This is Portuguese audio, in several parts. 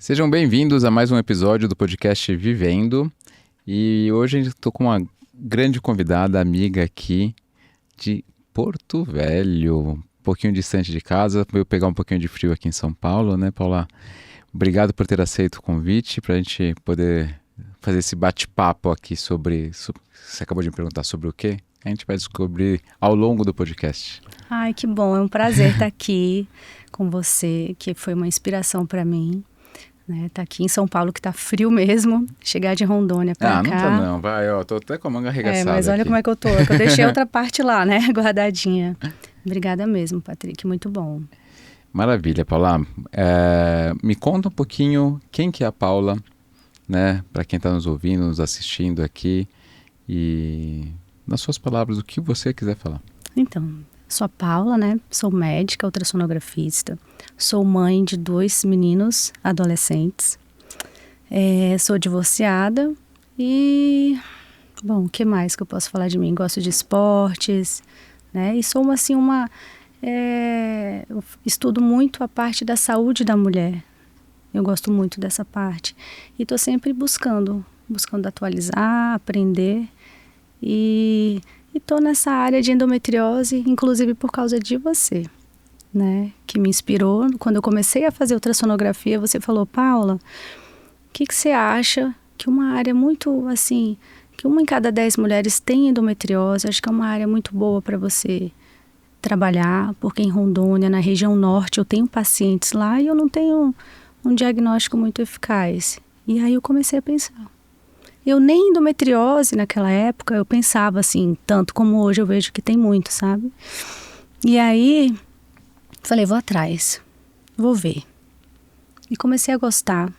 Sejam bem-vindos a mais um episódio do podcast Vivendo. E hoje eu estou com uma grande convidada, amiga aqui de Porto Velho, um pouquinho distante de casa. Veio pegar um pouquinho de frio aqui em São Paulo, né, Paula? Obrigado por ter aceito o convite para a gente poder fazer esse bate-papo aqui sobre... Você acabou de me perguntar sobre o quê? A gente vai descobrir ao longo do podcast. Ai, que bom. É um prazer estar aqui com você, que foi uma inspiração para mim. Tá aqui em São Paulo, que tá frio mesmo. Chegar de Rondônia pra cá. Não tá não. Vai, ó. Tô até com a manga arregaçada mas olha aqui. como é que eu tô. É que eu deixei outra parte lá, né? Guardadinha. Obrigada mesmo, Patrick. Muito bom. Maravilha, Paula. Me conta um pouquinho quem que é a Paula, né? Para quem está nos ouvindo, nos assistindo aqui. E, nas suas palavras, o que você quiser falar. Então, sou a Paula, né? Sou médica, ultrassonografista. Sou mãe de 2 meninos adolescentes. Sou divorciada e... Bom, o que mais que eu posso falar de mim? Gosto de esportes, né? E sou, assim, eu estudo muito a parte da saúde da mulher. Eu gosto muito dessa parte. E estou sempre buscando atualizar, aprender. E estou nessa área de endometriose, inclusive por causa de você, né? Que me inspirou. Quando eu comecei a fazer ultrassonografia, você falou, Paula, o que você acha que uma área muito, assim, que 1 em cada 10 mulheres tem endometriose, acho que é uma área muito boa para você trabalhar, porque em Rondônia, na região norte, eu tenho pacientes lá e eu não tenho um diagnóstico muito eficaz. E aí eu comecei a pensar. Eu nem endometriose naquela época, eu pensava assim, tanto como hoje eu vejo que tem muito, sabe? E aí, falei, vou atrás, vou ver. E comecei a gostar.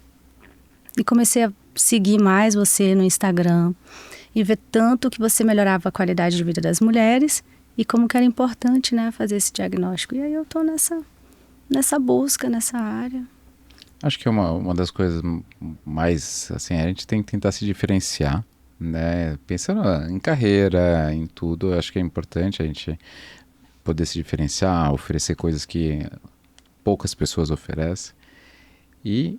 E comecei a seguir mais você no Instagram. E ver tanto que você melhorava a qualidade de vida das mulheres. E como que era importante, né, fazer esse diagnóstico. E aí eu tô nessa busca, nessa área. Acho que é uma das coisas mais, assim, a gente tem que tentar se diferenciar, né? Pensando em carreira, em tudo, acho que é importante a gente poder se diferenciar, oferecer coisas que poucas pessoas oferecem. E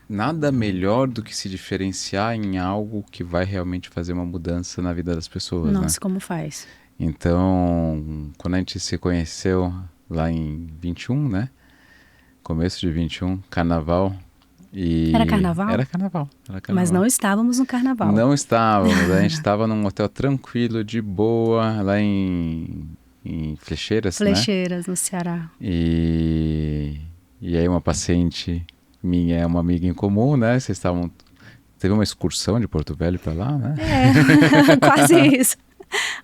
nada melhor do que se diferenciar em algo que vai realmente fazer uma mudança na vida das pessoas, né? Nossa, como faz? Então, quando a gente se conheceu lá em 21, né? Começo de 21, carnaval. E Era carnaval? Era carnaval. Mas não estávamos no carnaval. Não estávamos, a gente estava num hotel tranquilo, de boa, lá em Flecheiras, né? Flecheiras, no Ceará. E aí uma paciente minha, uma amiga em comum, né? Vocês estavam... Teve uma excursão de Porto Velho para lá, né? Quase isso.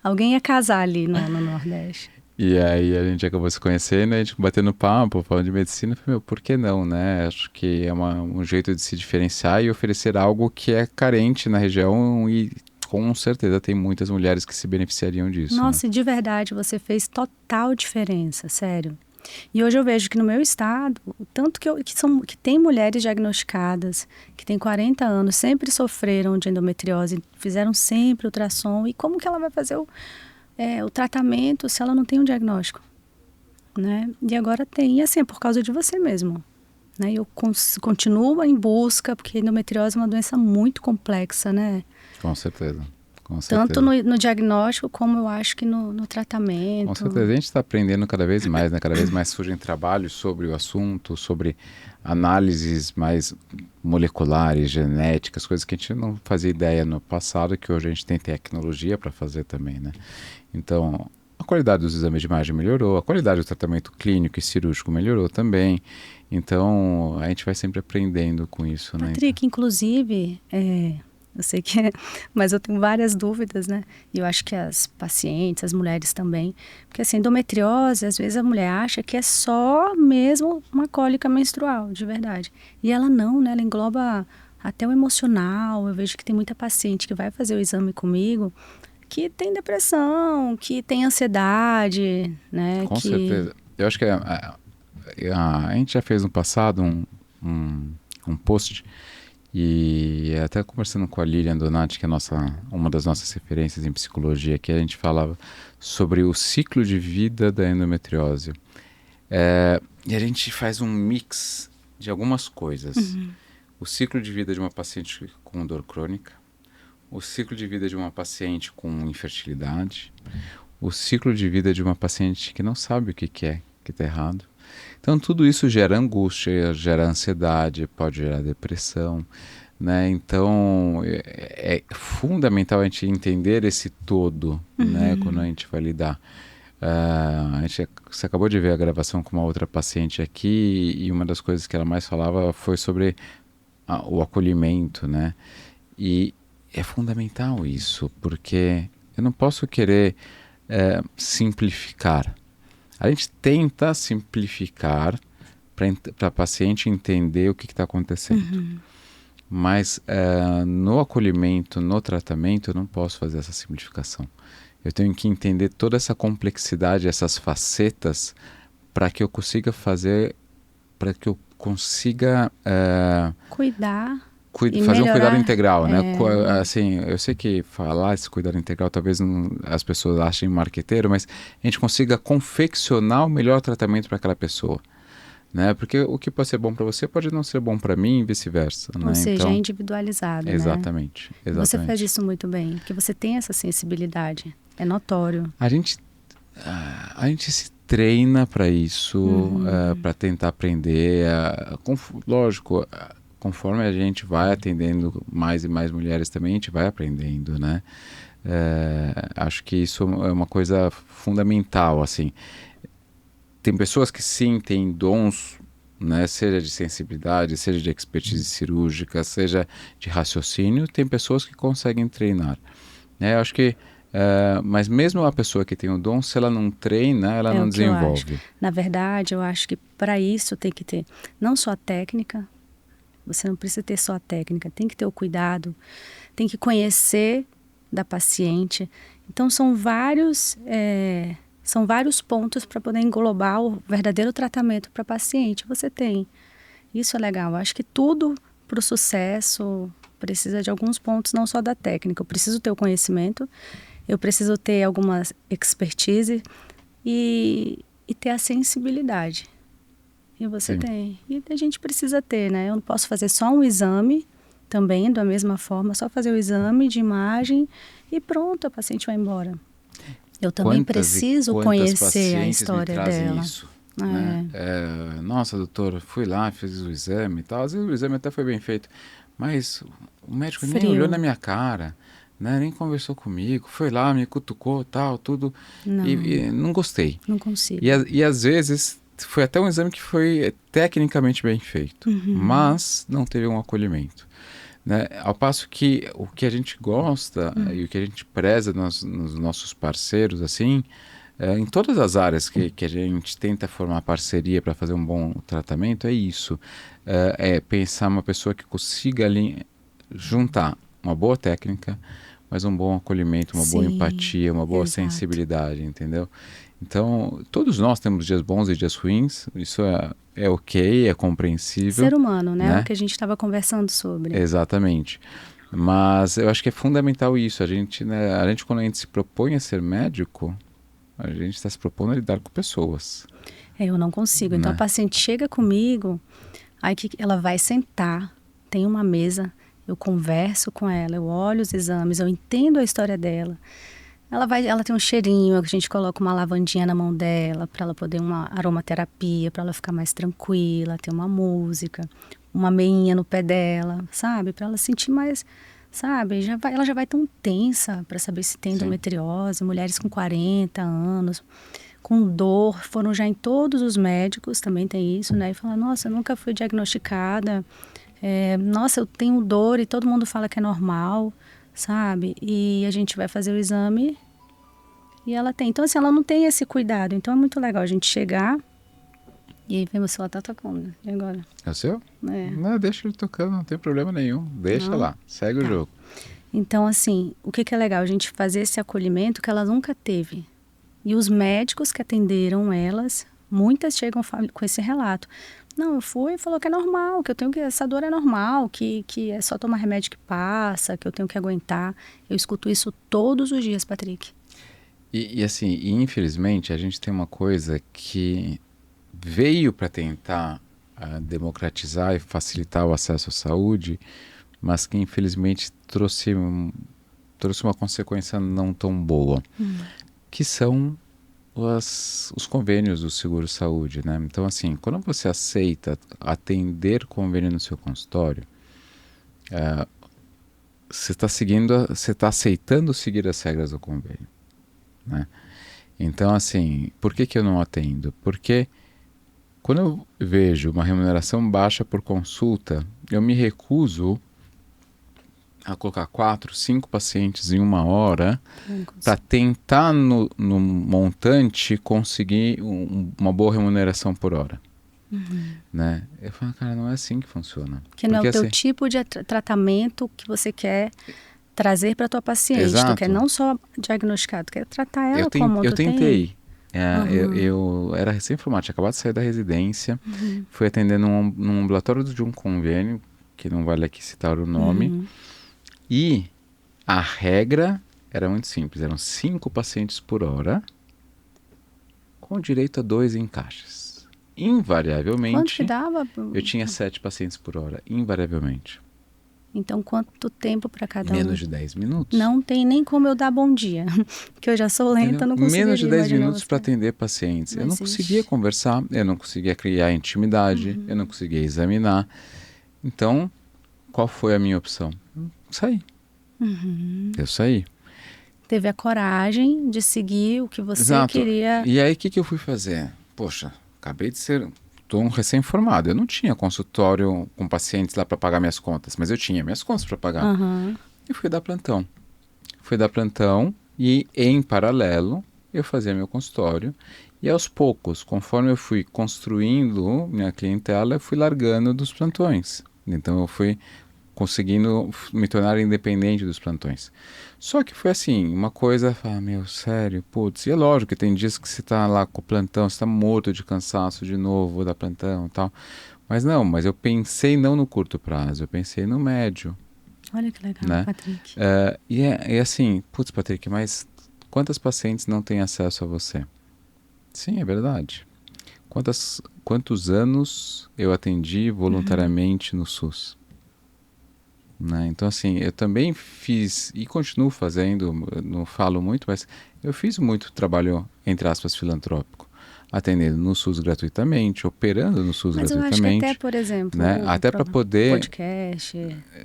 Alguém ia casar ali no Nordeste. E aí a gente acabou se conhecendo, a gente batendo papo, falando de medicina, eu falei, por que não, né? Acho que é um jeito de se diferenciar e oferecer algo que é carente na região e com certeza tem muitas mulheres que se beneficiariam disso. Nossa, né? e de verdade, você fez total diferença, sério. E hoje eu vejo que no meu estado, tanto que tem mulheres diagnosticadas, que têm 40 anos, sempre sofreram de endometriose, fizeram sempre ultrassom, e como que ela vai fazer o tratamento se ela não tem um diagnóstico, né? E agora tem, e assim, é por causa de você mesmo, né? Eu continuo em busca, porque a endometriose é uma doença muito complexa, né? Com certeza. Com certeza. Tanto no diagnóstico, como eu acho que no tratamento. Com certeza, a gente está aprendendo cada vez mais, né? Cada vez mais surgem trabalhos sobre o assunto, sobre análises mais moleculares, genéticas, coisas que a gente não fazia ideia no passado, que hoje a gente tem tecnologia para fazer também, né? Então, a qualidade dos exames de imagem melhorou, a qualidade do tratamento clínico e cirúrgico melhorou também. Então, a gente vai sempre aprendendo com isso, né? Patrick, inclusive, eu sei que mas eu tenho várias dúvidas, né? E eu acho que as pacientes, as mulheres também, porque assim, endometriose, às vezes a mulher acha que é só mesmo uma cólica menstrual, de verdade. E ela não, né? Ela engloba até o emocional. Eu vejo que tem muita paciente que vai fazer o exame comigo que tem depressão, que tem ansiedade, né? Com certeza. Eu acho que a gente já fez no passado um post e até conversando com a Lilian Donati, que é uma das nossas referências em psicologia, que a gente falava sobre o ciclo de vida da endometriose. E a gente faz um mix de algumas coisas. O ciclo de vida de uma paciente com dor crônica, o ciclo de vida de uma paciente com infertilidade, o ciclo de vida de uma paciente que não sabe o que é, que está errado. Então, tudo isso gera angústia, gera ansiedade, pode gerar depressão, né? Então, é fundamental a gente entender esse todo, né? Quando a gente vai lidar. Você acabou de ver a gravação com uma outra paciente aqui e uma das coisas que ela mais falava foi sobre o acolhimento, né? E é fundamental isso, porque eu não posso querer simplificar. A gente tenta simplificar para a paciente entender o que está acontecendo. Mas no acolhimento, no tratamento, eu não posso fazer essa simplificação. Eu tenho que entender toda essa complexidade, essas facetas, para que eu consiga fazer, para que eu consiga Cuidar e fazer um cuidado melhorar, integral, né? Assim, eu sei que falar esse cuidado integral talvez as pessoas achem marqueteiro, mas a gente consiga confeccionar o melhor tratamento para aquela pessoa, né? Porque o que pode ser bom para você pode não ser bom para mim e vice-versa, né? Ou seja, Então, é individualizado, exatamente, né? exatamente. Você faz isso muito bem, porque você tem essa sensibilidade, é notório. A gente se treina para isso, para tentar aprender. Lógico, conforme a gente vai atendendo mais e mais mulheres também, a gente vai aprendendo, né? Acho que isso é uma coisa fundamental, assim. Tem pessoas que sim têm dons, né? Seja de sensibilidade, seja de expertise cirúrgica, seja de raciocínio. Tem pessoas que conseguem treinar, né? Eu acho que mas mesmo a pessoa que tem o dom, se ela não treina, ela não desenvolve. Na verdade, eu acho que para isso tem que ter não só a técnica, você não precisa ter só a técnica, tem que ter o cuidado, tem que conhecer da paciente. Então são vários pontos para poder englobar o verdadeiro tratamento para a paciente. Você tem. Isso é legal. Eu acho que tudo para o sucesso precisa de alguns pontos, não só da técnica. Eu preciso ter o conhecimento, eu preciso ter alguma expertise e ter a sensibilidade. E você Sim. tem. E a gente precisa ter, né? Eu não posso fazer só um exame também, da mesma forma, só fazer o exame de imagem e pronto, a paciente vai embora. Eu também preciso conhecer a história dela. Isso, né? Nossa, doutora, fui lá, fiz o exame e tal. Às vezes o exame até foi bem feito, mas o médico nem olhou na minha cara, né? Nem conversou comigo, foi lá, me cutucou, tal, tudo. Não. E não gostei. Não consigo. E às vezes foi até um exame que foi tecnicamente bem feito, mas não teve um acolhimento, né? Ao passo que o que a gente gosta e o que a gente preza nos nossos parceiros, assim, em todas as áreas que a gente tenta formar parceria para fazer um bom tratamento, é isso. É pensar uma pessoa que consiga ali juntar uma boa técnica, mas um bom acolhimento, uma boa empatia, uma boa sensibilidade, entendeu? Então, todos nós temos dias bons e dias ruins, isso é ok, é compreensível. Ser humano, né? É o que a gente estava conversando sobre. Exatamente. Mas eu acho que é fundamental isso. A gente, quando a gente se propõe a ser médico, a gente está se propondo a lidar com pessoas. Eu não consigo. Então, a paciente chega comigo, aí que ela vai sentar, tem uma mesa, eu converso com ela, eu olho os exames, eu entendo a história dela. Ela tem um cheirinho, a gente coloca uma lavandinha na mão dela para ela poder uma aromaterapia, para ela ficar mais tranquila, ter uma música, uma meinha no pé dela, sabe? Para ela sentir mais, sabe? Ela já vai tão tensa para saber se tem endometriose, mulheres com 40 anos, com dor, foram já em todos os médicos, também tem isso, né? E fala, nossa, eu nunca fui diagnosticada, nossa, eu tenho dor e todo mundo fala que é normal, sabe? E a gente vai fazer o exame e ela tem. Então, assim, ela não tem esse cuidado. Então, é muito legal a gente chegar e aí ver o celular tá tocando. E agora? É o seu? Não, deixa ele tocando, não tem problema nenhum. Deixa lá, segue o jogo. Então, assim, o que é legal? A gente fazer esse acolhimento que ela nunca teve. E os médicos que atenderam elas, muitas chegam com esse relato. Não, eu fui e falou que é normal, que eu tenho que essa dor é normal, que é só tomar remédio que passa, que eu tenho que aguentar. Eu escuto isso todos os dias, Patrick. E assim, infelizmente, a gente tem uma coisa que veio para tentar democratizar e facilitar o acesso à saúde, mas que infelizmente trouxe uma consequência não tão boa, que são os convênios do seguro-saúde, né? Então, assim, quando você aceita atender convênio no seu consultório, você está aceitando seguir as regras do convênio, né? Então, assim, por que eu não atendo? Porque quando eu vejo uma remuneração baixa por consulta, eu me recuso a colocar 4, 5 pacientes em uma hora para tentar no montante conseguir uma boa remuneração por hora. Né? Eu falo, cara, não é assim que funciona. Que não é o teu assim, tipo de tratamento que você quer trazer para tua paciente. Exato. Tu quer não só diagnosticar, tu quer tratar ela como eu tu tentei. tem. Eu era recém-formado, tinha acabado de sair da residência, fui atender num ambulatório de um convênio, que não vale aqui citar o nome, e a regra era muito simples, eram 5 pacientes por hora, com direito a 2 encaixes. Invariavelmente, Quanto que dava? Eu tinha 7 pacientes por hora, invariavelmente. Então, quanto tempo para cada um? Menos de 10 minutos. Não tem nem como eu dar bom dia, porque eu já sou lenta, não conseguiria. Menos de 10 minutos para atender pacientes. Eu não conseguia conversar, eu não conseguia criar intimidade, eu não conseguia examinar. Então, qual foi a minha opção? Saí. Eu saí. Teve a coragem de seguir o que você Exato. queria. E aí, o que eu fui fazer? Poxa, acabei de ser... Estou um recém-formado. Eu não tinha consultório com pacientes lá para pagar minhas contas, mas eu tinha minhas contas para pagar. E fui dar plantão. Fui dar plantão e, em paralelo, eu fazia meu consultório. E aos poucos, conforme eu fui construindo minha clientela, eu fui largando dos plantões. Então eu fui conseguindo me tornar independente dos plantões. Só que foi assim, uma coisa, meu, sério, putz, e é lógico que tem dias que você tá lá com o plantão, você tá morto de cansaço de novo, vou dar plantão e tal. Mas eu pensei não no curto prazo, eu pensei no médio. Olha que legal, né? Patrick. E assim, putz, Patrick, mas quantas pacientes não têm acesso a você? Sim, é verdade. Quantos anos eu atendi voluntariamente no SUS? Né? Então, assim, eu também fiz, e continuo fazendo, não falo muito, mas eu fiz muito trabalho, entre aspas, filantrópico, atendendo no SUS gratuitamente, operando no SUS Mas gratuitamente. eu acho que até, por exemplo, né? Até para poder... podcast,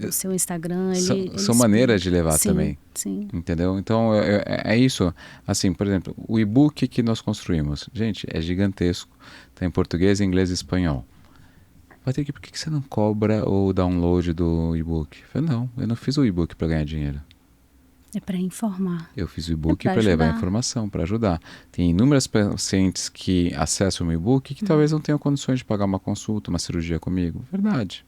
o seu Instagram, são maneiras de levar sim, também. Sim. Entendeu? Então, é isso. Assim, por exemplo, o e-book que nós construímos, gente, é gigantesco. Está em português, inglês e espanhol. Patrick, por que você não cobra o download do e-book? Eu falei, não, eu não fiz o e-book para ganhar dinheiro. É para informar. Eu fiz o e-book para levar informação, para ajudar. Tem inúmeras pacientes que acessam o e-book que talvez não tenham condições de pagar uma consulta, uma cirurgia comigo. Verdade.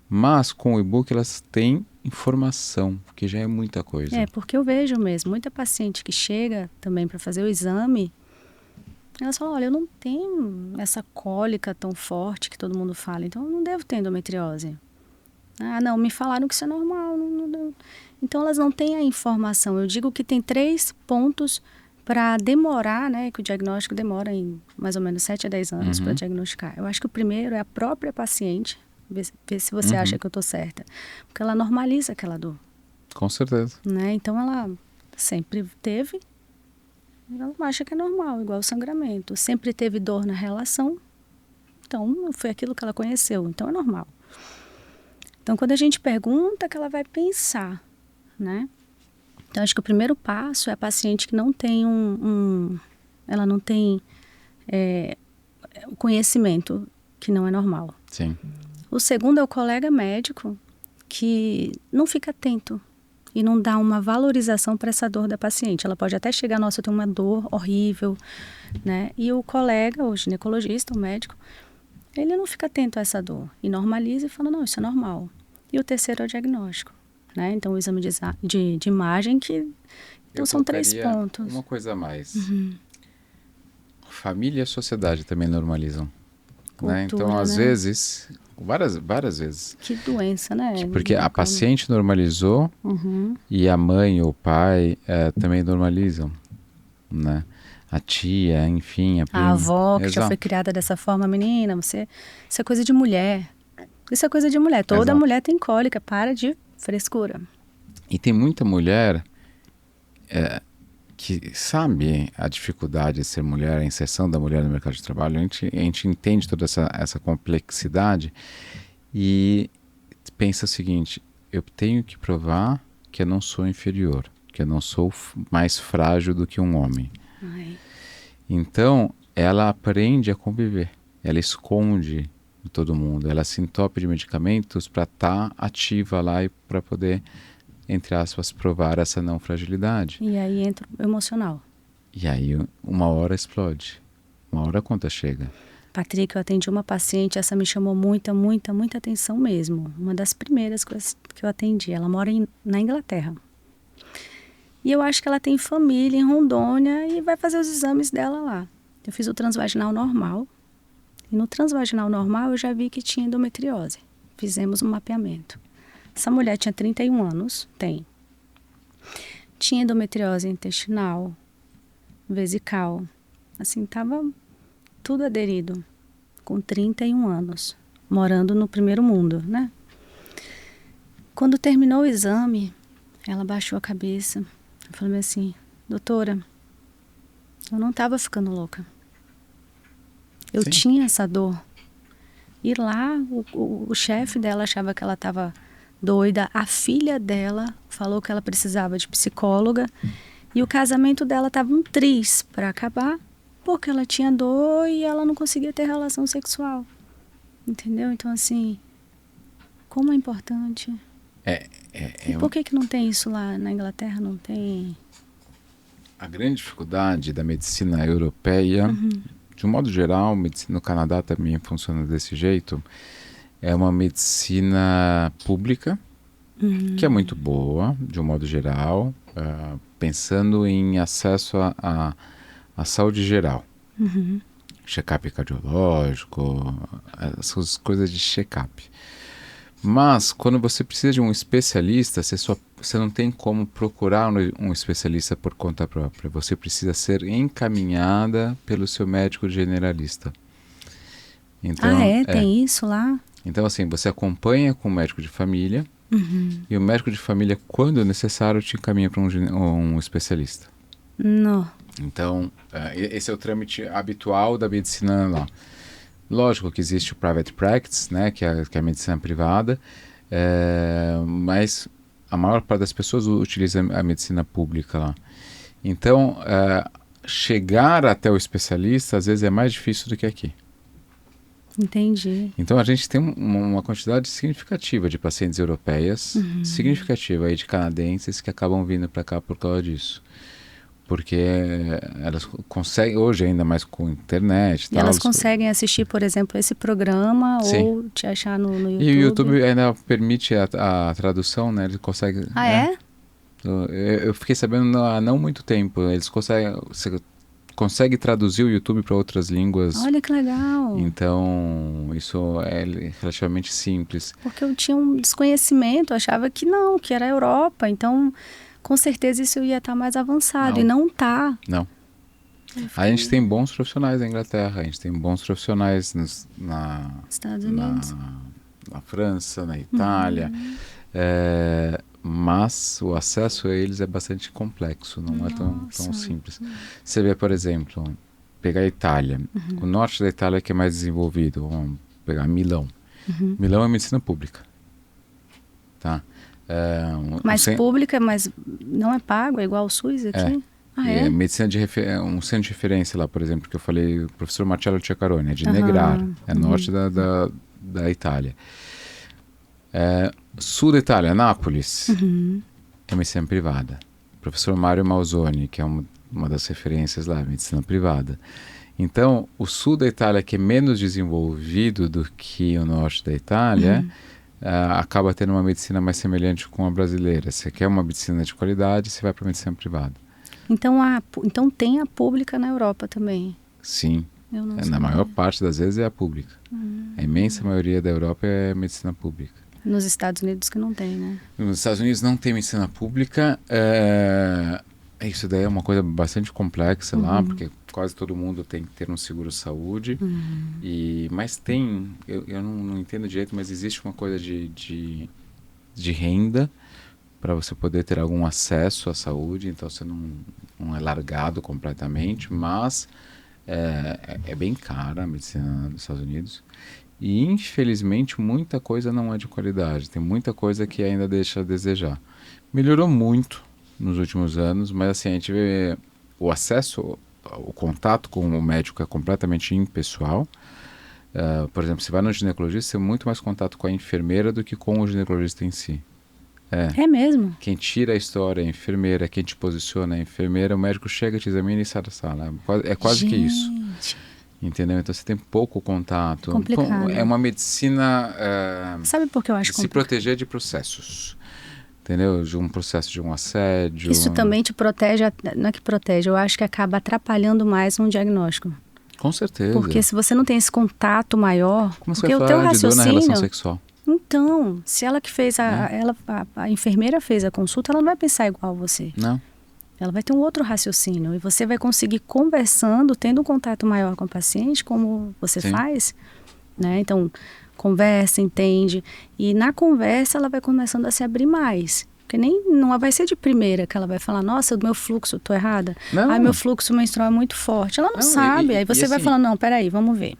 Mas com o e-book elas têm informação, que já é muita coisa. É, porque eu vejo mesmo, muita paciente que chega também para fazer o exame, elas falam, olha, eu não tenho essa cólica tão forte que todo mundo fala, então eu não devo ter endometriose. Ah, não, me falaram que isso é normal. Então elas não têm a informação. Eu digo que tem 3 pontos para demorar, né, que o diagnóstico demora em mais ou menos 7 a 10 anos para diagnosticar. Eu acho que o primeiro é a própria paciente, ver se você acha que eu estou certa, porque ela normaliza aquela dor. Com certeza. Né? Então ela sempre teve, ela acha que é normal, igual o sangramento. Sempre teve dor na relação, então foi aquilo que ela conheceu, então é normal. Então quando a gente pergunta, que ela vai pensar, né? Então acho que o primeiro passo é a paciente que não tem ela não tem o conhecimento que não é normal. Sim. O segundo é o colega médico que não fica atento e não dá uma valorização para essa dor da paciente. Ela pode até chegar, nossa, eu tenho uma dor horrível, né? E o colega, o ginecologista, o médico, ele não fica atento a essa dor e normaliza e fala, não, isso é normal. E o terceiro é o diagnóstico, né? Então o exame de imagem que... Então são 3 pontos. Uma coisa a mais. Família e a sociedade também normalizam. Cultura, né? Então, às vezes, várias vezes. Que doença, né? Porque a paciente normalizou e a mãe ou o pai também normalizam, né? a tia, enfim, a prima. A avó que já Exato. foi criada dessa forma, menina, isso é coisa de mulher. Isso é coisa de mulher. Toda Exato. mulher tem cólica, para de frescura. E tem muita mulher que sabe a dificuldade de ser mulher, a inserção da mulher no mercado de trabalho. A gente entende toda essa complexidade e pensa o seguinte: eu tenho que provar que eu não sou inferior, que eu não sou mais frágil do que um homem. Ai. Então, ela aprende a conviver. Ela esconde de todo mundo. Ela se entope de medicamentos para estar ativa lá e para poder, entre aspas, provar essa não fragilidade. E aí entra o emocional. E aí, uma hora explode. Uma hora a conta chega. Patrick, eu atendi uma paciente, essa me chamou muita atenção mesmo. Uma das primeiras coisas que eu atendi. Ela mora na Inglaterra. E eu acho que ela tem família em Rondônia e vai fazer os exames dela lá. Eu fiz o transvaginal normal. E no transvaginal normal eu já vi que tinha endometriose. Fizemos um mapeamento. Essa mulher tinha 31 anos, tinha endometriose intestinal, vesical. Assim, tava tudo aderido. Com 31 anos, morando no primeiro mundo, né? Quando terminou o exame, ela baixou a cabeça. Eu falei assim: doutora, eu não estava ficando louca. Eu Sim. tinha essa dor. E lá, o chefe dela achava que ela estava doida. A filha dela falou que ela precisava de psicóloga. E o casamento dela estava um triz para acabar, porque ela tinha dor e ela não conseguia ter relação sexual. Entendeu? Então, assim, como é importante. E por que não tem isso lá na Inglaterra? Não tem? A grande dificuldade da medicina europeia, de um modo geral, medicina no Canadá também funciona desse jeito, é uma medicina pública, que é muito boa, de um modo geral, pensando em acesso à saúde geral. Check-up cardiológico, essas coisas de check-up. Mas, quando você precisa de um especialista, você não tem como procurar um especialista por conta própria. Você precisa ser encaminhada pelo seu médico generalista. Então, Tem isso lá? Então, assim, você acompanha com o médico de família e o médico de família, quando necessário, te encaminha para um especialista. Não. Então, esse é o trâmite habitual da medicina lá. Lógico que existe o private practice, né, que é a medicina privada, mas a maior parte das pessoas utiliza a medicina pública lá. Então, chegar até o especialista, às vezes, é mais difícil do que aqui. Entendi. Então, a gente tem uma quantidade significativa de pacientes europeias, significativa aí de canadenses que acabam vindo para cá por causa disso. Porque elas conseguem, hoje ainda mais com internet... E elas conseguem assistir, por exemplo, esse programa. Sim. Ou te achar no YouTube. E o YouTube ainda permite a tradução, né? Ele consegue... é? Eu fiquei sabendo há não muito tempo. Eles você consegue traduzir o YouTube para outras línguas. Olha que legal. Então, isso é relativamente simples. Porque eu tinha um desconhecimento, eu achava que não, que era a Europa. Então... com certeza isso ia estar mais avançado. Não. E não está. Não. A gente tem bons profissionais na Inglaterra, a gente tem bons profissionais Estados Unidos. Na França, na Itália. Mas o acesso a eles é bastante complexo, não é tão simples. Você vê, por exemplo, pegar a Itália. O norte da Itália que é mais desenvolvido. Vamos pegar Milão. Milão é medicina pública. Tá? Mais pública, mas não é pago, é igual ao SUS aqui? Medicina um centro de referência lá, por exemplo, que eu falei, o professor Marcello Ceccaroni, é de Negrar, é norte da Itália. Sul da Itália, Nápoles, é medicina privada. O professor Mário Malzoni, que é uma das referências lá, medicina privada. Então, o sul da Itália, que é menos desenvolvido do que o norte da Itália, acaba tendo uma medicina mais semelhante com a brasileira. Você quer uma medicina de qualidade, você vai para a medicina privada. Então tem a pública na Europa também? Sim. Na maior parte das vezes é a pública. A imensa maioria da Europa é medicina pública. Nos Estados Unidos que não tem, né? Nos Estados Unidos não tem medicina pública. Isso daí é uma coisa bastante complexa lá, porque quase todo mundo tem que ter um seguro-saúde. Mas tem, eu não entendo direito, mas existe uma coisa de renda para você poder ter algum acesso à saúde, então você não é largado completamente, mas é bem cara a medicina dos Estados Unidos. E infelizmente muita coisa não é de qualidade, tem muita coisa que ainda deixa a desejar. Melhorou muito nos últimos anos, mas assim, a gente vê o acesso, o contato com o médico é completamente impessoal. Por exemplo, você vai no ginecologista, você tem muito mais contato com a enfermeira do que com o ginecologista em si. É mesmo? Quem tira a história é a enfermeira, quem te posiciona é a enfermeira, o médico chega, te examina e sai da sala. É quase que isso. Gente, Entendeu? Então você tem pouco contato. complicado. É uma medicina Sabe por que eu acho de se complicado? proteger de processos. Entendeu? De um processo de um assédio. Isso também te protege, não é que protege, eu acho que acaba atrapalhando mais um diagnóstico. Com certeza. Porque se você não tem esse contato maior, Como você porque vai o teu falar de dor na relação raciocínio, sexual? então, se ela que fez a enfermeira fez a consulta, ela não vai pensar igual a você. Não. Ela vai ter um outro raciocínio e você vai conseguir conversando, tendo um contato maior com o paciente, como você Sim. faz, né? Então, conversa, entende, e na conversa ela vai começando a se abrir mais. Porque não vai ser de primeira que ela vai falar, nossa, o meu fluxo, tô errada. Não. Meu fluxo menstrual é muito forte. Ela não sabe. Aí você vai assim, falando, não, peraí, vamos ver.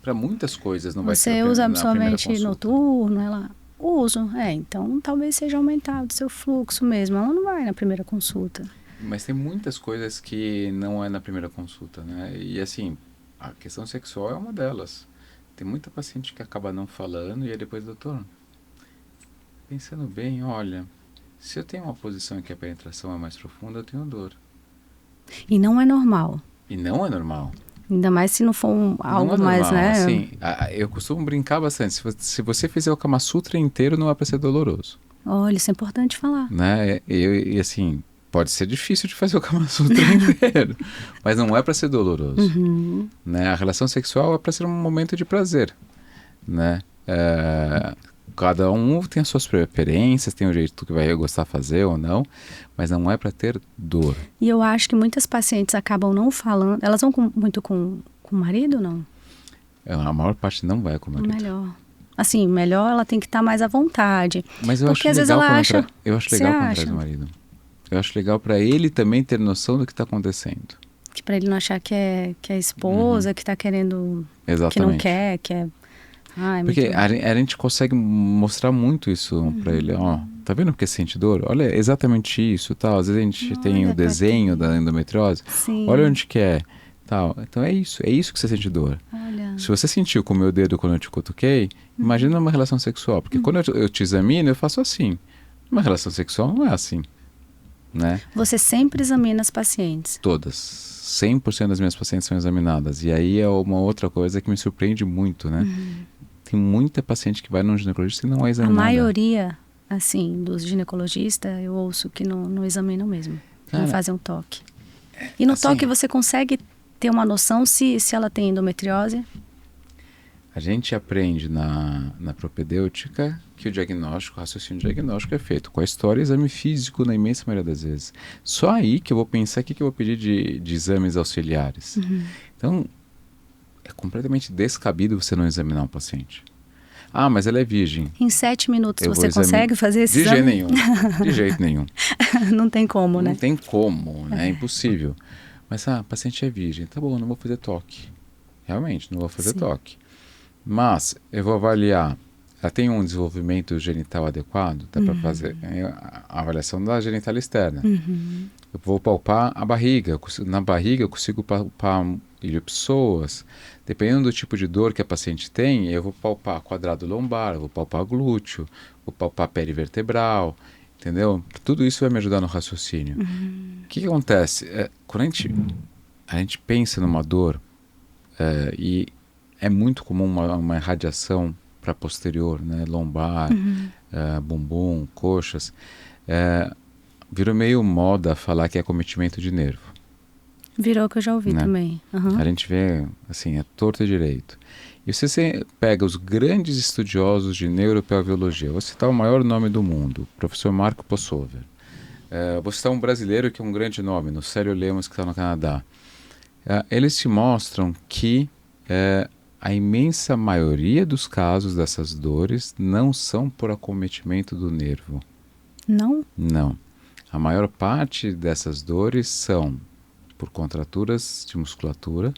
Para muitas coisas não vai ser Você na usa primeira absorvente consulta. noturno? Ela, uso. Então talvez seja aumentado o seu fluxo mesmo. Ela não vai na primeira consulta. Mas tem muitas coisas que não é na primeira consulta, né? E assim, a questão sexual é uma delas. Tem muita paciente que acaba não falando e aí depois, doutor, pensando bem, olha, se eu tenho uma posição em que a penetração é mais profunda, eu tenho dor. E não é normal. E não é normal. Ainda mais se não for algo não é mais, normal. né? Assim, eu costumo brincar bastante. Se você fizer o Kama Sutra inteiro, não é para ser doloroso. Olha, isso é importante falar. Né? E assim, pode ser difícil de fazer o Kama Sutra inteiro, mas não é para ser doloroso. Né? A relação sexual é para ser um momento de prazer. Né? Cada um tem as suas preferências, tem o jeito que vai gostar de fazer ou não, mas não é para ter dor. E eu acho que muitas pacientes acabam não falando. Elas vão muito com o marido ou não? A maior parte não vai com o marido. Melhor. Assim, melhor ela tem que estar mais à vontade. Mas eu Porque acho às vezes legal ela quando acha... eu acho legal quando traz o marido. Eu acho legal para ele também ter noção do que está acontecendo. Que para ele não achar que é a esposa, que está querendo... Exatamente. Que não quer, que é... Ai, porque muito... a gente consegue mostrar muito isso para ele. Ó, tá vendo porque sente dor? Olha, exatamente isso, tal. Às vezes a gente tem o desenho da endometriose. Sim. Olha onde que é, tal. Então é isso que você sente dor. Olha. Se você sentiu com o meu dedo quando eu te cutuquei, imagina uma relação sexual. Porque quando eu te examino, eu faço assim. Uma relação sexual não é assim, né? Você sempre examina as pacientes? Todas. 100% das minhas pacientes são examinadas. E aí é uma outra coisa que me surpreende muito, né? Tem muita paciente que vai num ginecologista e não é examinada. A maioria, assim, dos ginecologistas, eu ouço que não examinam mesmo. Não fazem um toque. E no toque você consegue ter uma noção se ela tem endometriose? A gente aprende na propedêutica que o diagnóstico, o raciocínio diagnóstico é feito com a história e exame físico na imensa maioria das vezes. Só aí que eu vou pensar o que eu vou pedir de exames auxiliares. Então, é completamente descabido você não examinar um paciente. Ah, mas ela é virgem. Em 7 minutos você consegue fazer esse exame? De jeito nenhum. De jeito nenhum. Não tem como, né? Não tem como, né? É impossível. Mas a paciente é virgem. Tá bom, não vou fazer toque. Realmente, não vou fazer toque. Mas eu vou avaliar. Ela tem um desenvolvimento genital adequado? Dá para fazer a avaliação da genital externa. Eu vou palpar a barriga. Na barriga eu consigo palpar ilhopsoas. Dependendo do tipo de dor que a paciente tem, eu vou palpar quadrado lombar, eu vou palpar glúteo, vou palpar perivertebral, entendeu? Tudo isso vai me ajudar no raciocínio. O que acontece? Quando a gente pensa numa dor, e é muito comum uma irradiação para posterior, né? Lombar, bumbum, coxas, virou meio moda falar que é acometimento de nervo. Virou que eu já ouvi também. A gente vê, assim, é torto e direito. E você pega os grandes estudiosos de neuropelviologia, vou citar o maior nome do mundo, o professor Marco Possover. Vou citar um brasileiro que é um grande nome, no Célio Lemos, que está no Canadá. Eles te mostram que a imensa maioria dos casos dessas dores não são por acometimento do nervo. Não? Não. A maior parte dessas dores são por contraturas de musculatura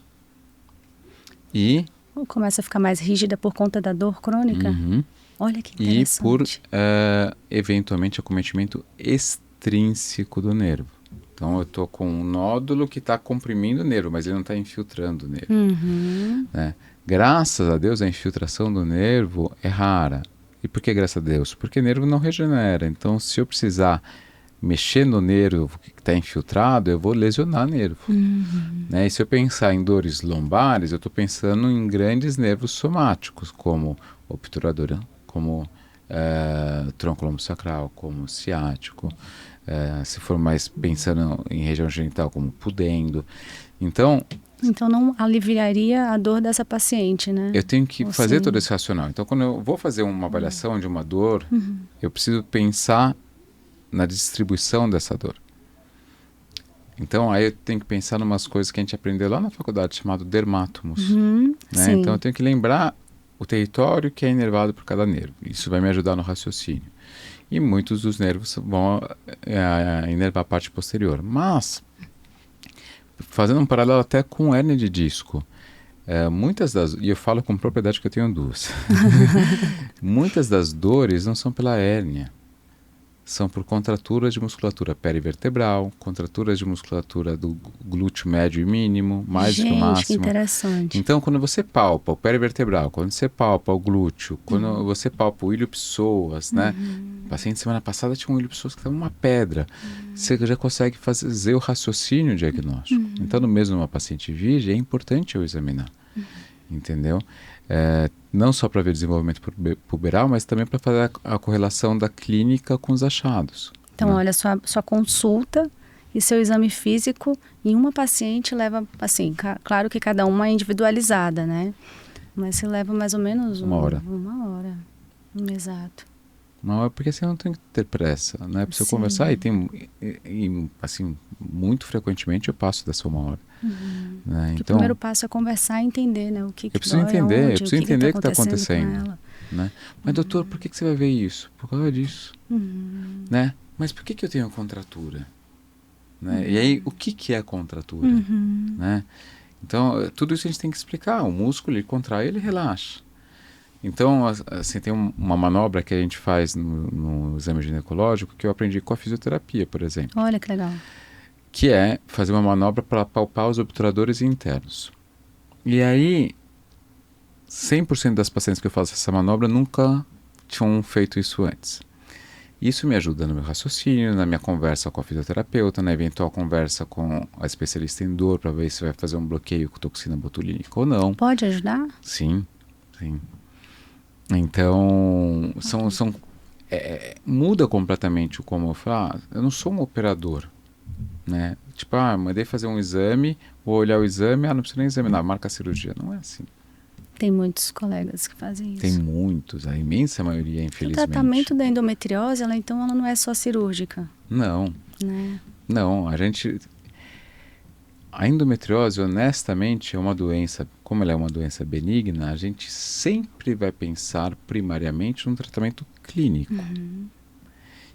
e... Começa a ficar mais rígida por conta da dor crônica? Uhum. Olha que E interessante. por, eventualmente, acometimento extrínseco do nervo. Então, eu estou com um nódulo que está comprimindo o nervo, mas ele não está infiltrando o nervo. Uhum. Né? Graças a Deus, a infiltração do nervo é rara. E por que graças a Deus? Porque o nervo não regenera. Então, se eu precisar mexer no nervo que está infiltrado, eu vou lesionar o nervo. Uhum. Né? E se eu pensar em dores lombares, eu estou pensando em grandes nervos somáticos, como obturador, como tronco lombosacral, como ciático. Se for mais pensando em região genital, como pudendo. Então não aliviaria a dor dessa paciente, né? eu tenho que Ou fazer sim. todo esse racional. Então, quando eu vou fazer uma avaliação de uma dor, eu preciso pensar na distribuição dessa dor. Então, aí eu tenho que pensar em umas coisas que a gente aprendeu lá na faculdade, chamado dermátomos. Né? Sim. Então, eu tenho que lembrar o território que é inervado por cada nervo. Isso vai me ajudar no raciocínio. E muitos dos nervos vão inervar a parte posterior. Mas, fazendo um paralelo até com hérnia de disco, e eu falo com propriedade que eu tenho duas, muitas das dores não são pela hérnia, são por contraturas de musculatura perivertebral, contraturas de musculatura do glúteo médio e mínimo, mais do que o Gente, máximo. que interessante. Então, quando você palpa o perivertebral, quando você palpa o glúteo, quando você palpa o ilho-psoas, né? O paciente semana passada tinha um ilho-psoas que estava uma pedra. Você já consegue fazer o raciocínio diagnóstico. Então, no mesmo uma paciente virgem, é importante eu examinar. Entendeu? Não só para ver desenvolvimento puberal, mas também para fazer a correlação da clínica com os achados. Então, né? olha, sua consulta e seu exame físico em uma paciente leva, assim, claro que cada uma é individualizada, né? Mas se leva mais ou menos Uma hora. Uma hora. Exato. Não é porque você não tem que ter pressa, né? Precisa Sim. conversar assim, muito frequentemente eu passo dessa uma hora. Né? O Então, primeiro passo é conversar e entender, né? O que eu preciso dói, entender, aonde, eu preciso o que entender o que está com acontecendo. ela. Né? Mas doutor, por que você vai ver isso? Por causa disso. Né? Mas por que eu tenho contratura? Né? E aí, o que é contratura? Né? Então, tudo isso a gente tem que explicar. O músculo, ele contrai, ele relaxa. Então, assim, tem uma manobra que a gente faz no exame ginecológico que eu aprendi com a fisioterapia, por exemplo. Olha que legal. Que é fazer uma manobra para palpar os obturadores internos. E aí, 100% das pacientes que eu faço essa manobra nunca tinham feito isso antes. Isso me ajuda no meu raciocínio, na minha conversa com a fisioterapeuta, na eventual conversa com a especialista em dor, para ver se vai fazer um bloqueio com toxina botulínica ou não. Pode ajudar? Sim, sim. Então, muda completamente o como eu falo. Eu não sou um operador, né? Tipo, mandei fazer um exame, vou olhar o exame, não precisa nem examinar, marca a cirurgia. Não é assim. Tem muitos colegas que fazem isso. Tem muitos, a imensa maioria, infelizmente. O tratamento da endometriose, ela não é só cirúrgica. Não, né? não. A endometriose, honestamente, é uma doença, como ela é uma doença benigna, a gente sempre vai pensar primariamente no tratamento clínico.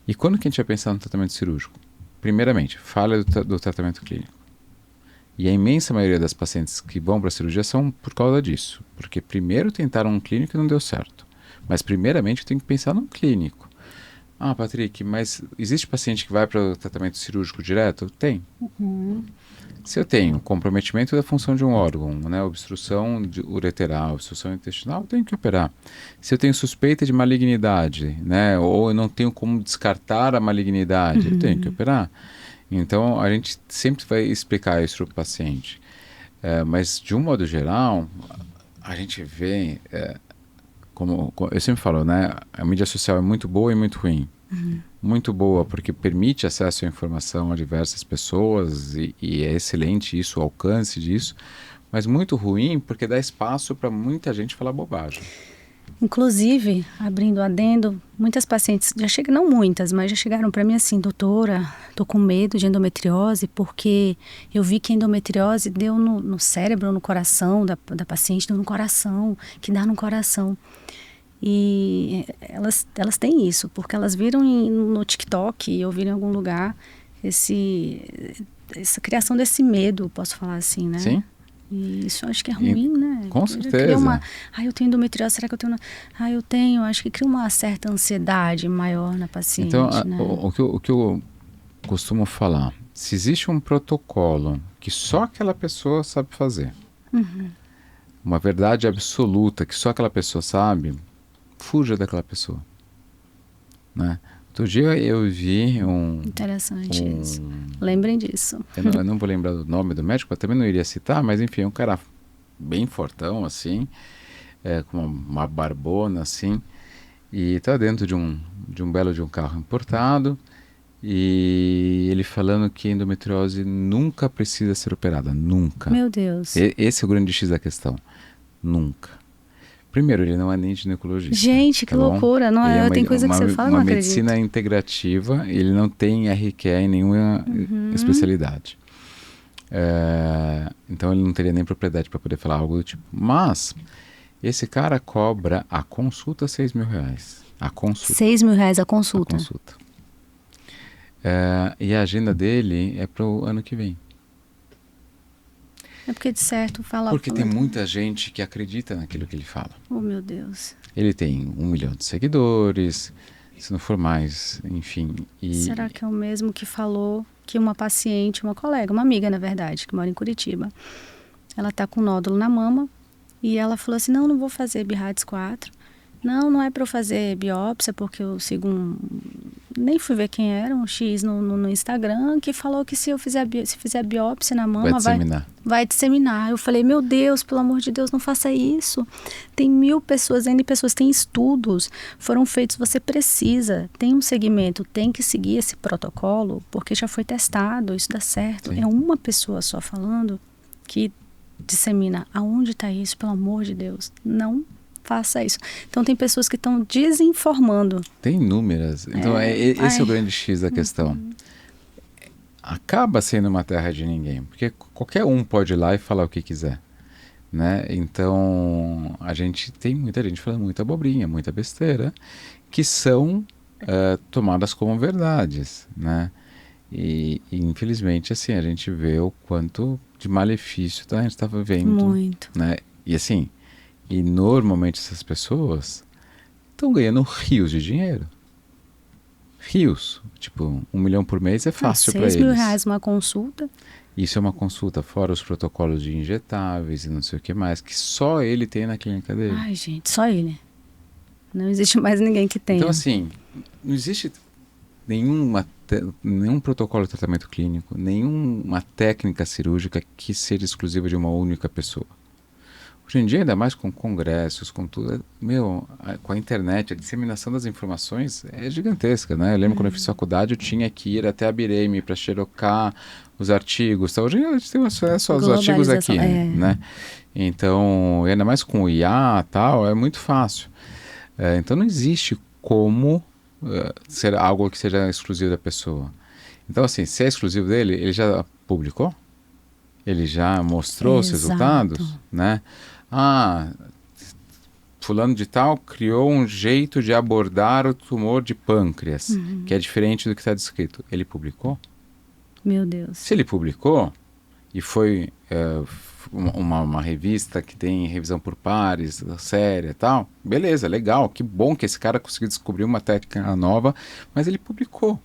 E quando que a gente vai pensar no tratamento cirúrgico? Primeiramente, falha do tratamento clínico. E a imensa maioria das pacientes que vão para a cirurgia são por causa disso. Porque primeiro tentaram um clínico e não deu certo. Mas primeiramente tem que pensar num clínico. Patrick, mas existe paciente que vai para o tratamento cirúrgico direto? Tem. Se eu tenho comprometimento da função de um órgão, né, obstrução ureteral, obstrução intestinal, eu tenho que operar. Se eu tenho suspeita de malignidade, né, ou eu não tenho como descartar a malignidade, eu tenho que operar. Então, a gente sempre vai explicar isso para o paciente. Mas, de um modo geral, a gente vê, como eu sempre falo, né, a mídia social é muito boa e muito ruim. Muito boa porque permite acesso à informação a diversas pessoas e é excelente isso, o alcance disso, mas muito ruim porque dá espaço para muita gente falar bobagem. Inclusive, abrindo adendo, muitas pacientes, não muitas, mas já chegaram para mim assim, doutora, tô com medo de endometriose porque eu vi que a endometriose deu no cérebro, no coração da paciente, deu no coração, que dá no coração. E elas têm isso, porque elas viram no TikTok ou viram em algum lugar essa criação desse medo, posso falar assim, né? Sim. E isso eu acho que é ruim, né? Com certeza. Eu tenho endometriose, será que eu tenho? Eu tenho. Acho que cria uma certa ansiedade maior na paciente, Então, né? o que eu costumo falar, se existe um protocolo que só aquela pessoa sabe fazer, uma verdade absoluta que só aquela pessoa sabe, fuja daquela pessoa, né? Outro dia eu vi Interessante isso. Lembrem disso. Eu não vou lembrar do nome do médico, eu também não iria citar, mas enfim, um cara bem fortão, assim, com uma barbona, assim, e tá dentro de um belo de um carro importado, e ele falando que endometriose nunca precisa ser operada, nunca. Meu Deus. Esse é o grande X da questão, nunca. Primeiro, ele não é nem ginecologista. Gente, que tá bom? loucura, não é? Tem coisa que você fala, não acredito. Uma medicina integrativa, ele não tem RQE em nenhuma especialidade. Então ele não teria nem propriedade para poder falar algo do tipo. Mas esse cara cobra a consulta R$6.000. A consulta. R$6.000 a consulta. A consulta. E a agenda dele é para o ano que vem. É porque de certo fala... Porque tem muita gente que acredita naquilo que ele fala. Oh, meu Deus. Ele tem 1 milhão de seguidores, se não for mais, enfim. Será que é o mesmo que falou que uma paciente, uma colega, uma amiga, na verdade, que mora em Curitiba, ela tá com nódulo na mama e ela falou assim, não vou fazer BIRADS 4. Não é para eu fazer biópsia, porque eu sigo nem fui ver quem era, um X no Instagram, que falou que se fizer biópsia na mama, vai disseminar. Eu falei, meu Deus, pelo amor de Deus, não faça isso. Tem 1.000 pessoas, N pessoas, tem estudos, foram feitos, você precisa, tem um segmento, tem que seguir esse protocolo, porque já foi testado, isso dá certo. Sim. É uma pessoa só falando que dissemina. Aonde está isso, pelo amor de Deus? Não faça isso. Então tem pessoas que estão desinformando. Tem inúmeras. Então esse é o grande X da questão. Acaba sendo uma terra de ninguém, porque qualquer um pode ir lá e falar o que quiser, né? Então tem muita gente falando muita abobrinha, muita besteira, que são tomadas como verdades, né? E infelizmente assim a gente vê o quanto de malefício a gente está vivendo, muito, né? E assim, e normalmente essas pessoas estão ganhando rios de dinheiro. Rios. Tipo, 1 milhão por mês é fácil para eles. R$6.000 uma consulta. Isso é uma consulta, fora os protocolos de injetáveis e não sei o que mais, que só ele tem na clínica dele. Ai, gente, só ele. Não existe mais ninguém que tenha. Então, assim, não existe nenhum protocolo de tratamento clínico, nenhuma técnica cirúrgica que seja exclusiva de uma única pessoa. Hoje em dia, ainda mais com congressos, com tudo, com a internet, a disseminação das informações é gigantesca, né? Eu lembro quando eu fiz faculdade, eu tinha que ir até a Bireme para xerocar os artigos. Então, hoje a gente tem acesso aos artigos aqui, né? Então, ainda mais com o IA e tal, é muito fácil. Então, não existe como ser algo que seja exclusivo da pessoa. Então, assim, se é exclusivo dele, ele já publicou? Ele já mostrou os resultados, né? Fulano de tal criou um jeito de abordar o tumor de pâncreas, que é diferente do que está descrito. Ele publicou? Meu Deus. Se ele publicou, e foi uma revista que tem revisão por pares, séria e tal, beleza, legal, que bom que esse cara conseguiu descobrir uma técnica nova, mas ele publicou,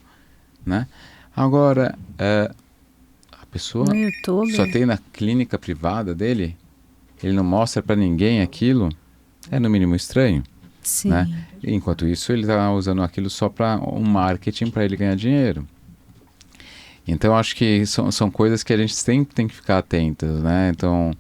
né? Agora, a pessoa só tem na clínica privada dele, ele não mostra para ninguém aquilo, é no mínimo estranho. Sim. Né? Enquanto isso, ele está usando aquilo só para um marketing, para ele ganhar dinheiro. Então, acho que são coisas que a gente sempre tem que ficar atentas, né? Então,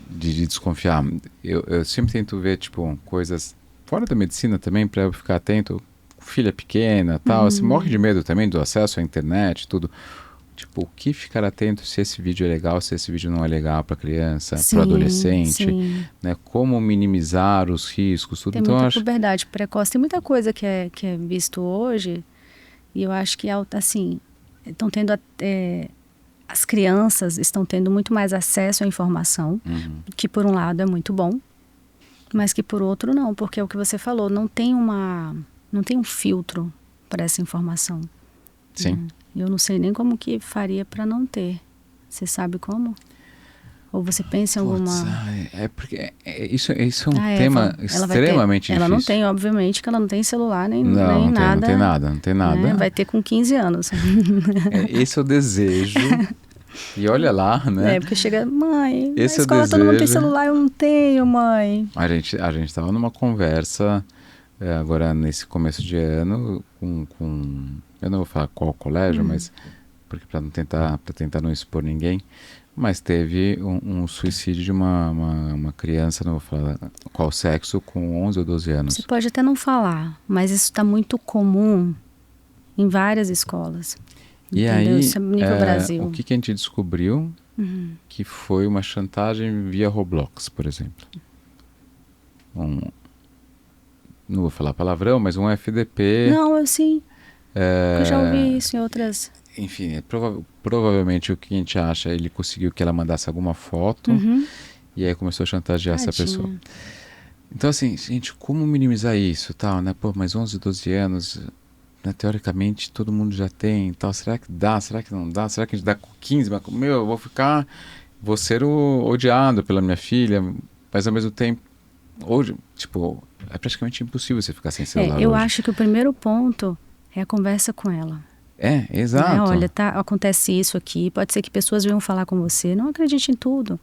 de desconfiar. Eu sempre tento ver, tipo, coisas fora da medicina também, para eu ficar atento. Filha pequena, tal, assim, morre de medo também do acesso à internet, tudo. Tipo, o que ficar atento se esse vídeo é legal, se esse vídeo não é legal para criança, Sim, para adolescente, sim. né? Como minimizar os riscos, tudo. Tem Então, eu muita acho... puberdade precoce, tem muita coisa que é visto hoje, e eu acho que, assim, estão tendo, as crianças estão tendo muito mais acesso à informação, que por um lado é muito bom, mas que por outro não, porque é o que você falou, não tem um filtro para essa informação. Sim. Eu não sei nem como que faria para não ter. Você sabe como? Ou você pensa em alguma... Porque isso é um tema Ela vai ter. extremamente difícil. Ela não tem, obviamente, que ela não tem celular nem Não nada. Não tem nada. Né? Vai ter com 15 anos. Esse é o desejo. E olha lá, né? Porque chega, mãe, Esse na escola todo mundo tem celular, eu não tenho, mãe. A gente estava numa conversa agora nesse começo de ano com eu não vou falar qual colégio, mas porque para tentar não expor ninguém, mas teve um suicídio de uma criança, não vou falar qual sexo, com 11 ou 12 anos. Você pode até não falar, mas isso está muito comum em várias escolas. E entendeu? aí, Isso é nível Brasil. o que a gente descobriu que foi uma chantagem via Roblox, por exemplo. Não vou falar palavrão, mas um FDP. Não, eu já ouvi isso em outras... Enfim, provavelmente o que a gente acha, ele conseguiu que ela mandasse alguma foto e aí começou a chantagear essa pessoa. Então, assim, gente, como minimizar isso, tal, né? Pô, mas 11, 12 anos, né, teoricamente todo mundo já tem, tal. Será que dá? Será que não dá? Será que a gente dá com 15? Mas, eu vou ser o odiado pela minha filha, mas ao mesmo tempo, hoje, tipo, é praticamente impossível você ficar sem celular eu hoje. acho que o primeiro ponto é a conversa com ela. Exato. Né? Olha, acontece isso aqui, pode ser que pessoas venham falar com você, não acredite em tudo.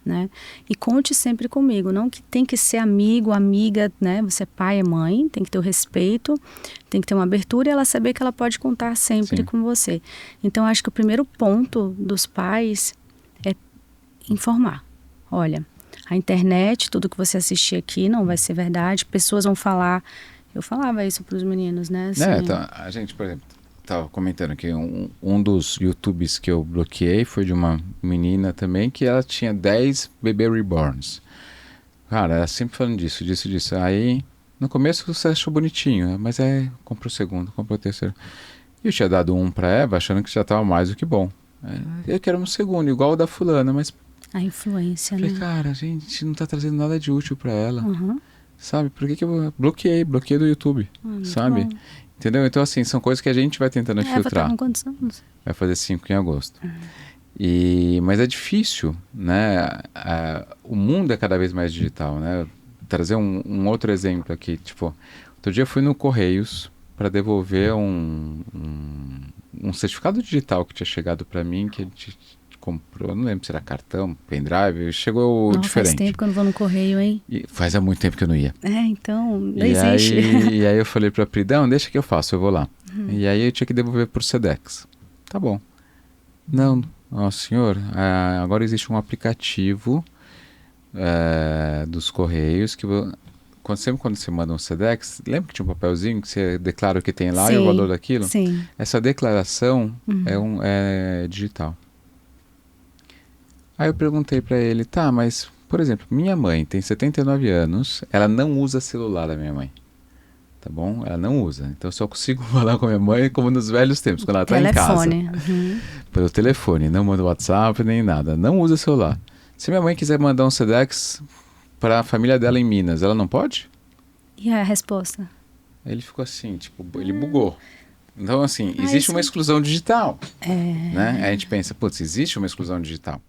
Né? E conte sempre comigo, não que tem que ser amigo, amiga, né? Você é pai, é mãe, tem que ter o respeito, tem que ter uma abertura e ela saber que ela pode contar sempre com você. Então, acho que o primeiro ponto dos pais é informar. Olha, a internet, tudo que você assistir aqui não vai ser verdade, pessoas vão falar. Eu falava isso para os meninos, né? Assim, então, a gente, por exemplo, estava comentando que um dos YouTubes que eu bloqueei foi de uma menina também, que ela tinha 10 bebê reborns. Cara, ela sempre falando disso. Aí, no começo você achou bonitinho, mas comprou o segundo, comprou o terceiro. E eu tinha dado um pra Eva, achando que já estava mais do que bom. Eu quero um segundo, igual o da fulana, mas... A influência, falei, né? cara, a gente não tá trazendo nada de útil pra ela. Sabe? Por que eu bloqueei do YouTube, sabe? Bom. Entendeu? Então, assim, são coisas que a gente vai tentando filtrar. Tá com quantos anos? Vai fazer 5 em agosto. Mas é difícil, né? O mundo é cada vez mais digital, né? Trazer um outro exemplo aqui, tipo, outro dia eu fui no Correios para devolver um certificado digital que tinha chegado para mim, que a gente comprou, não lembro se era cartão, pendrive, chegou diferente. Faz tempo que eu não vou no correio, hein? Faz há muito tempo que eu não ia. Então, não existe. E aí eu falei pra Pri, não, deixa que eu faço, eu vou lá. E aí eu tinha que devolver por Sedex. Tá bom. Não, senhor, agora existe um aplicativo dos Correios que sempre quando você manda um Sedex, lembra que tinha um papelzinho que você declara o que tem lá e o valor daquilo? Sim. Essa declaração é digital. Aí eu perguntei pra ele, tá, mas, por exemplo, minha mãe tem 79 anos, ela não usa celular, a minha mãe. Tá bom? Ela não usa. Então eu só consigo falar com a minha mãe como nos velhos tempos, quando ela tá em casa. Pelo telefone, não manda WhatsApp nem nada. Não usa celular. Se minha mãe quiser mandar um Sedex para a família dela em Minas, ela não pode? E a resposta? Ele ficou assim, tipo, ele bugou. Então, assim, existe uma exclusão digital. Né? Aí a gente pensa, putz, existe uma exclusão digital.